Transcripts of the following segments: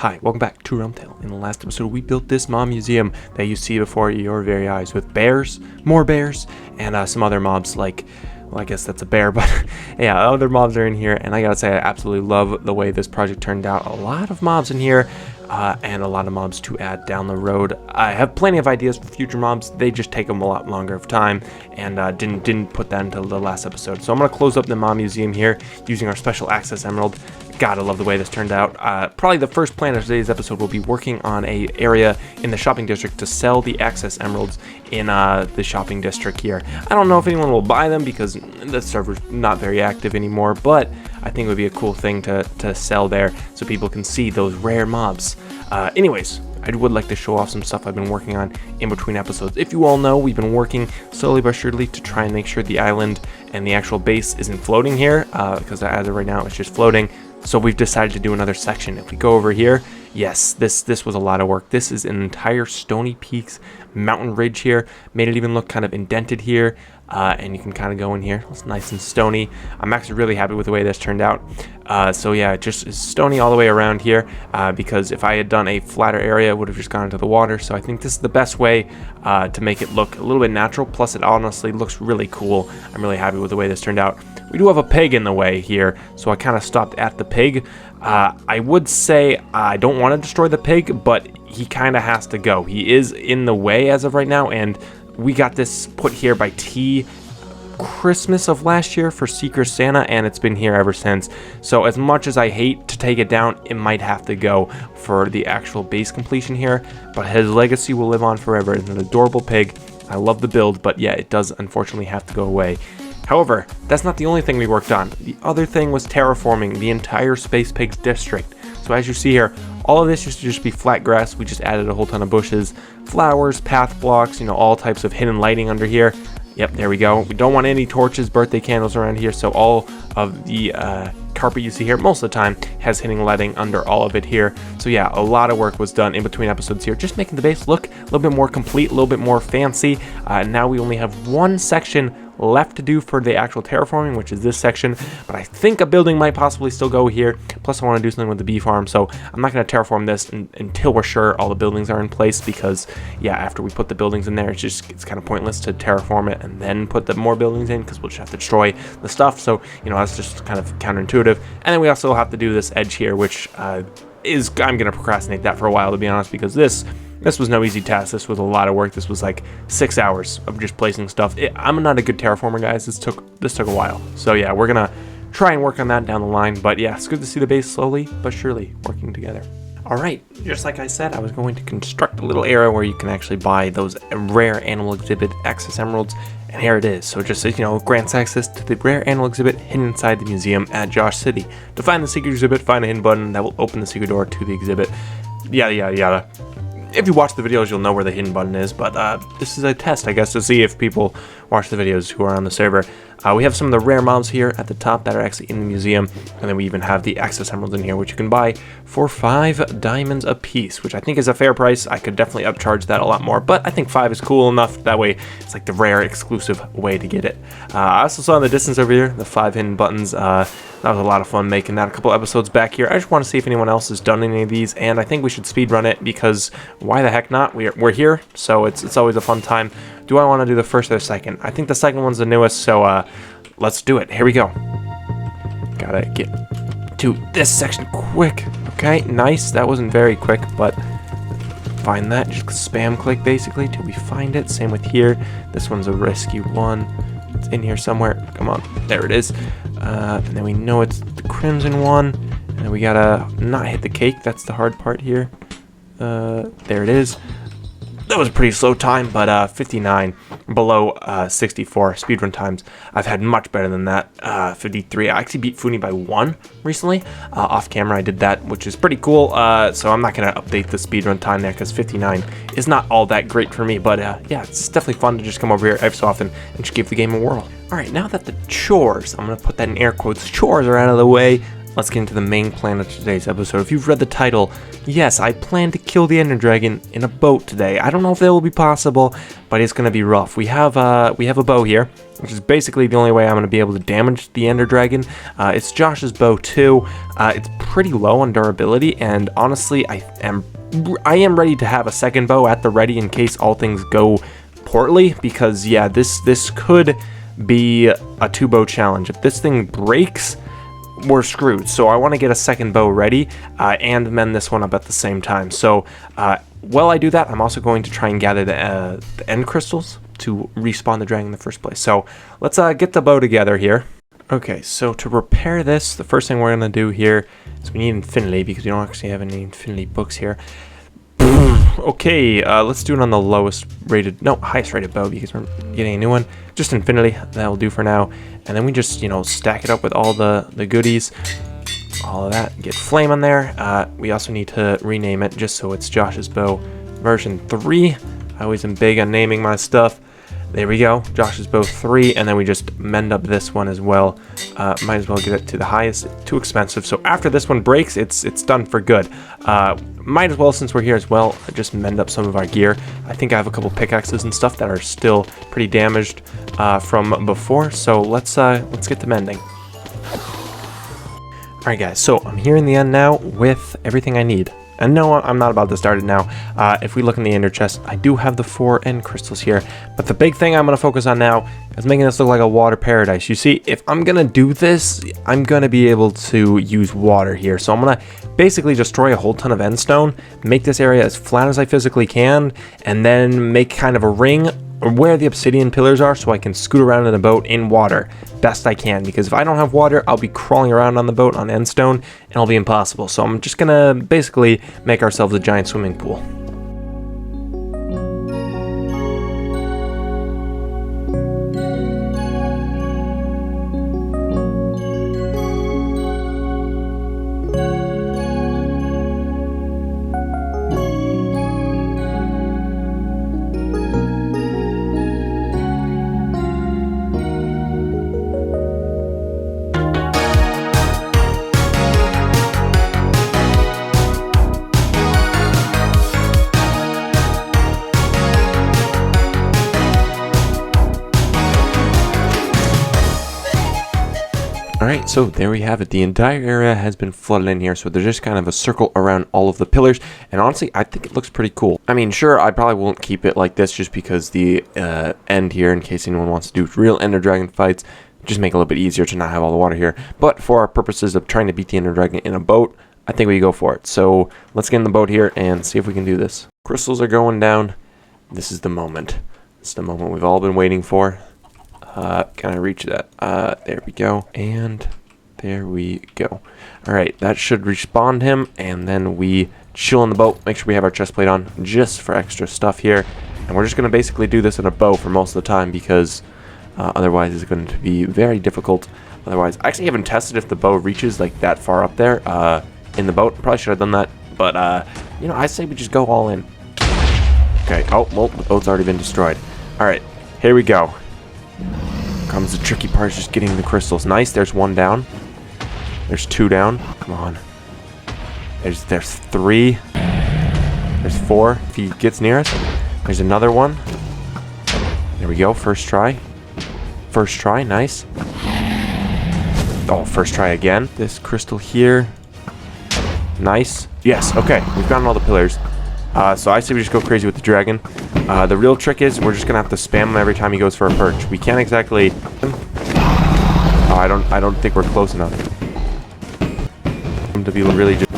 Hi, welcome back to RealmTale. In the last episode, we built this mob museum that you see before your very eyes with bears, more bears, and some other mobs like, well, I guess that's a bear, but yeah, other mobs are in here, and I gotta say, I absolutely love the way this project turned out. A lot of mobs in here, and a lot of mobs to add down the road. I have plenty of ideas for future mobs. They just take them a lot longer of time, and didn't put that until the last episode. So I'm gonna close up the mob museum here using our special access emerald. God, I love the way this turned out. Probably the first plan of today's episode will be working on a area in the shopping district to sell the access emeralds in the shopping district here. I don't know if anyone will buy them because the server's not very active anymore, but I think it would be a cool thing to sell there so people can see those rare mobs. Anyways, I would like to show off some stuff I've been working on in between episodes. If you all know, we've been working slowly but surely to try and make sure the island and the actual base isn't floating here, because as of right now it's just floating. So we've decided to do another section. If we go over here, yes, this was a lot of work. This is an entire Stony Peaks mountain ridge here. Made it even look kind of indented here, and you can kind of go in here. It's nice and stony. I'm actually really happy with the way this turned out. So yeah, just stony all the way around here, because if I had done a flatter area, it would have just gone into the water. So I think this is the best way to make it look a little bit natural. Plus, it honestly looks really cool. I'm really happy with the way this turned out. We do have a pig in the way here, so I kind of stopped at the pig. I would say I don't want to destroy the pig, but he kind of has to go. He is in the way as of right now, and we got this put here by T Christmas of last year for Secret Santa, and it's been here ever since. So as much as I hate to take it down, it might have to go for the actual base completion here, but his legacy will live on forever. It's an adorable pig. I love the build, but yeah, it does unfortunately have to go away. However, that's not the only thing we worked on. The other thing was terraforming the entire Space Pigs district. So as you see here, all of this used to just be flat grass. We just added a whole ton of bushes, flowers, path blocks, you know, all types of hidden lighting under here. Yep, there we go. We don't want any torches, birthday candles around here, so all of the carpet you see here most of the time has hidden lighting under all of it here. So yeah, a lot of work was done in between episodes here, just making the base look a little bit more complete, a little bit more fancy. Now we only have one section left to do for the actual terraforming, which is this section, but I think a building might possibly still go here. Plus I want to do something with the bee farm, so I'm not going to terraform this until we're sure all the buildings are in place, because yeah, after we put the buildings in there, it's kind of pointless to terraform it and then put the more buildings in, because we'll just have to destroy the stuff. So you know, that's just kind of counterintuitive. And then we also have to do this edge here, which I'm going to procrastinate that for a while, to be honest, because this was no easy task. This was a lot of work. This was like 6 hours of just placing stuff. I'm not a good terraformer, guys. This took a while. So yeah, we're gonna try and work on that down the line. But yeah, it's good to see the base slowly but surely working together. All right, just like I said, I was going to construct a little area where you can actually buy those rare animal exhibit access emeralds, and here it is. So it just says, you know, grants access to the rare animal exhibit hidden inside the museum at Josh City. To find the secret exhibit, find a hidden button that will open the secret door to the exhibit. Yada yada yada. If you watch the videos, you'll know where the hidden button is, but this is a test, I guess, to see if people watch the videos who are on the server. We have some of the rare mobs here at the top that are actually in the museum, and then we even have the access emeralds in here, which you can buy for 5 diamonds a piece, which I think is a fair price. I could definitely upcharge that a lot more, but I think 5 is cool enough. That way, it's like the rare, exclusive way to get it. I also saw in the distance over here, the 5 hidden buttons. That was a lot of fun making that a couple episodes back here. I just want to see if anyone else has done any of these, and I think we should speedrun it, because why the heck not? We're here, so it's always a fun time. Do I want to do the first or the second? I think the second one's the newest, so let's do it. Here we go. Gotta get to this section quick. Okay, nice. That wasn't very quick, but find that. Just spam click basically till we find it. Same with here. This one's a rescue one. It's in here somewhere. Come on. There it is. And then we know it's the crimson one. And we gotta not hit the cake. That's the hard part here. There it is. That was a pretty slow time, but 59 below 64 speedrun times. I've had much better than that. 53. I actually beat Funi by 1 recently. Off camera I did that, which is pretty cool. So I'm not going to update the speedrun time there, because 59 is not all that great for me. But yeah, it's definitely fun to just come over here every so often and just give the game a whirl. Alright, now that the chores, I'm going to put that in air quotes, chores are out of the way, let's get into the main plan of today's episode. If you've read the title, yes, I plan to kill the Ender Dragon in a boat today. I don't know if that will be possible, but it's going to be rough. We have a bow here, which is basically the only way I'm going to be able to damage the Ender Dragon. It's Josh's bow too. It's pretty low on durability, and honestly, I am ready to have a second bow at the ready in case all things go poorly, because yeah, this could be a two-bow challenge. If this thing breaks, we're screwed. So I want to get a second bow ready and mend this one up at the same time. So while I do that, I'm also going to try and gather the end crystals to respawn the dragon in the first place. So let's get the bow together here. Okay, so to repair this, the first thing we're going to do here is we need infinity, because we don't actually have any infinity books here. Okay, let's do it on the highest rated bow, because we're getting a new one. Just infinity, that will do for now. And then we just, stack it up with all the goodies. All of that, get flame on there. We also need to rename it just so it's Josh's bow version 3. I always am big on naming my stuff. There we go, Josh's bow 3, and then we just mend up this one as well. Might as well get it to the highest. Too expensive, so after this one breaks, it's done for good. Might as well, since we're here as well, just mend up some of our gear. I think I have a couple pickaxes and stuff that are still pretty damaged from before, so let's get to mending. Alright guys, so I'm here in the end now with everything I need. And no, I'm not about to start it now. If we look in the ender chest, I do have the 4 end crystals here. But the big thing I'm going to focus on now is making this look like a water paradise. You see, if I'm going to do this, I'm going to be able to use water here. So I'm going to basically destroy a whole ton of end stone, make this area as flat as I physically can, and then make kind of a ring where the obsidian pillars are so I can scoot around in a boat in water best I can, because if I don't have water, I'll be crawling around on the boat on end stone and it'll be impossible. So I'm just gonna basically make ourselves a giant swimming pool. Alright, so there we have it. The entire area has been flooded in here, so there's just kind of a circle around all of the pillars, and honestly, I think it looks pretty cool. I mean, sure, I probably won't keep it like this just because the end here, in case anyone wants to do real Ender Dragon fights, just make it a little bit easier to not have all the water here. But for our purposes of trying to beat the Ender Dragon in a boat, I think we go for it. So let's get in the boat here and see if we can do this. Crystals are going down. This is the moment. This is the moment we've all been waiting for. Can I reach that? There we go. And there we go. Alright, that should respawn him. And then we chill in the boat. Make sure we have our chest plate on just for extra stuff here. And we're just going to basically do this in a bow for most of the time, because otherwise it's going to be very difficult. Otherwise, I actually haven't tested if the bow reaches like that far up there in the boat. Probably should have done that. But, I say we just go all in. Okay. Oh, well, the boat's already been destroyed. Alright, here we go. Comes the tricky part, is just getting the crystals. Nice, there's 1 down. There's 2 down. Come on. There's 3. There's 4. If he gets near us. There's another one. There we go, first try. First try, nice. Oh, first try again. This crystal here. Nice. Yes, okay, we've gotten all the pillars. So I say we just go crazy with the dragon. The real trick is we're just gonna have to spam him every time he goes for a perch. We can't exactly. Oh, I don't think we're close enough. To be really just.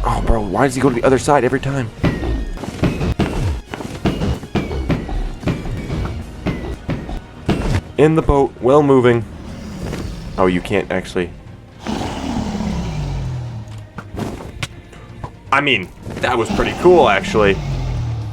Oh, bro, why does he go to the other side every time? In the boat, well moving. Oh, you can't actually. I mean, that was pretty cool, actually.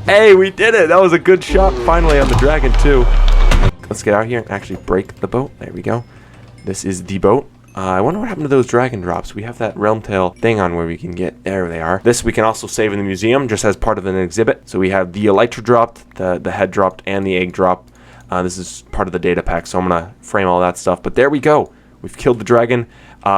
Hey, we did it! That was a good shot, finally, on the dragon, too. Let's get out here and actually break the boat. There we go. This is the boat. I wonder what happened to those dragon drops. We have that RealmTale thing on where we can get, there they are. This we can also save in the museum just as part of an exhibit. So we have the elytra dropped, the head dropped, and the egg drop. This is part of the data pack, so I'm gonna frame all that stuff. But there we go. We've killed the dragon,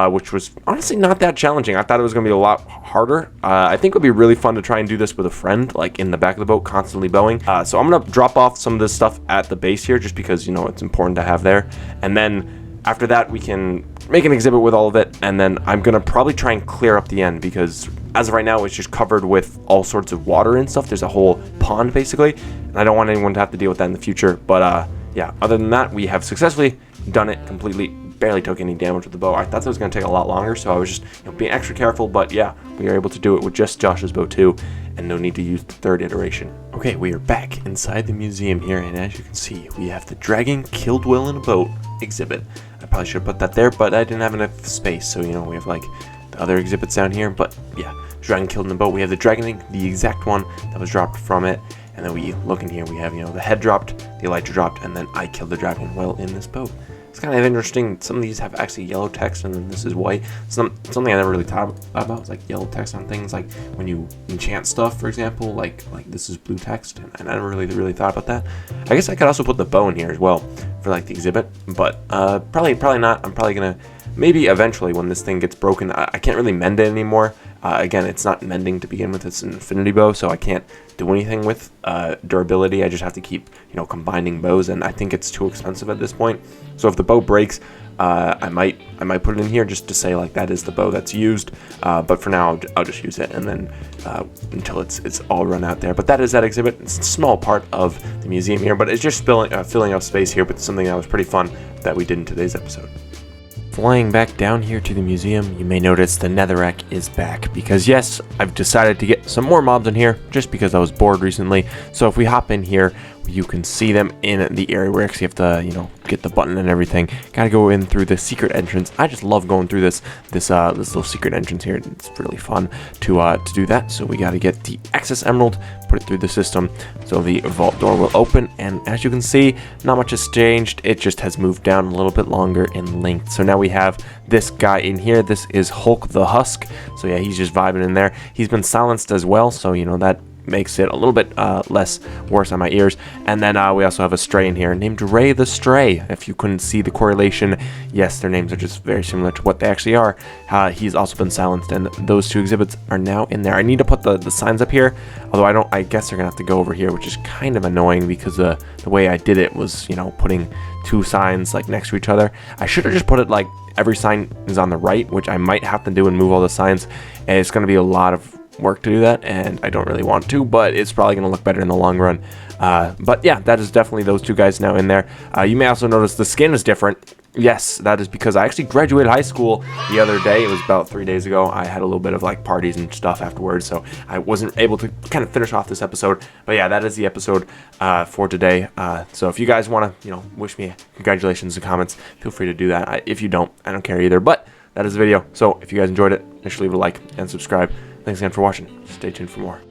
which was honestly not that challenging. I thought it was gonna be a lot harder. I think it would be really fun to try and do this with a friend, like in the back of the boat, constantly bowing. So I'm gonna drop off some of this stuff at the base here, just because, you know, it's important to have there. And then after that, we can make an exhibit with all of it, and then I'm gonna probably try and clear up the end, because as of right now, it's just covered with all sorts of water and stuff. There's a whole pond, basically, and I don't want anyone to have to deal with that in the future. But yeah, other than that, we have successfully done it completely. Barely took any damage with the bow. I thought that was going to take a lot longer, so I was just, you know, being extra careful. But yeah, we are able to do it with just Josh's bow too, and no need to use the third iteration. Okay, we are back inside the museum here, and as you can see, we have the Dragon Killed Will in a Boat exhibit. I probably should have put that there, but I didn't have enough space, so, you know, we have like the other exhibits down here. But yeah, Dragon Killed in a Boat. We have the dragon, the exact one that was dropped from it, and then we look in here. We have, you know, the head dropped, the elytra dropped, and then I killed the dragon while in this boat. It's kind of interesting. Some of these have actually yellow text, and then this is white. Something I never really thought about is like yellow text on things, like when you enchant stuff, for example. Like this is blue text, and I never really thought about that. I guess I could also put the bow in here as well for like the exhibit, but probably not. I'm probably gonna maybe eventually when this thing gets broken. I can't really mend it anymore. Again, it's not mending to begin with. It's an infinity bow, so I can't do anything with durability. I just have to keep, you know, combining bows, and I think it's too expensive at this point. So if the bow breaks, I might put it in here just to say like that is the bow that's used. But for now, I'll just use it, and then until it's all run out there. But that is that exhibit. It's a small part of the museum here, but it's just filling up space here. But something that was pretty fun that we did in today's episode. Flying back down here to the museum, you may notice the netherrack is back, because yes, I've decided to get some more mobs in here just because I was bored recently. So if we hop in here, you can see them in the area where you actually have to, you know, get the button and everything. Gotta go in through the secret entrance. I just love going through this little secret entrance here. It's really fun to do that. So we gotta get the access emerald, put it through the system, so the vault door will open. And as you can see, not much has changed. It just has moved down a little bit longer in length. So now we have this guy in here. This is Hulk the Husk. So yeah, he's just vibing in there. He's been silenced as well, so you know that makes it a little bit less worse on my ears. And then we also have a stray in here named Ray the Stray. If you couldn't see the correlation, yes, their names are just very similar to what they actually are. He's also been silenced, and those two exhibits are now in there. I need to put the signs up here, although I guess they're gonna have to go over here, which is kind of annoying because the way I did it was, you know, putting two signs like next to each other. I should have just put it like every sign is on the right, which I might have to do and move all the signs, and it's gonna be a lot of work to do that, and I don't really want to, but it's probably going to look better in the long run. But yeah, that is definitely those two guys now in there. You may also notice the skin is different. Yes, that is because I actually graduated high school the other day. It was about 3 days ago. I had a little bit of like parties and stuff afterwards, so I wasn't able to kind of finish off this episode. But yeah, that is the episode for today. So if you guys want to, you know, wish me congratulations in the comments, feel free to do that. If you don't, I don't care either. But that is the video. So if you guys enjoyed it, make sure to leave a like and subscribe. Thanks again for watching. Stay tuned for more.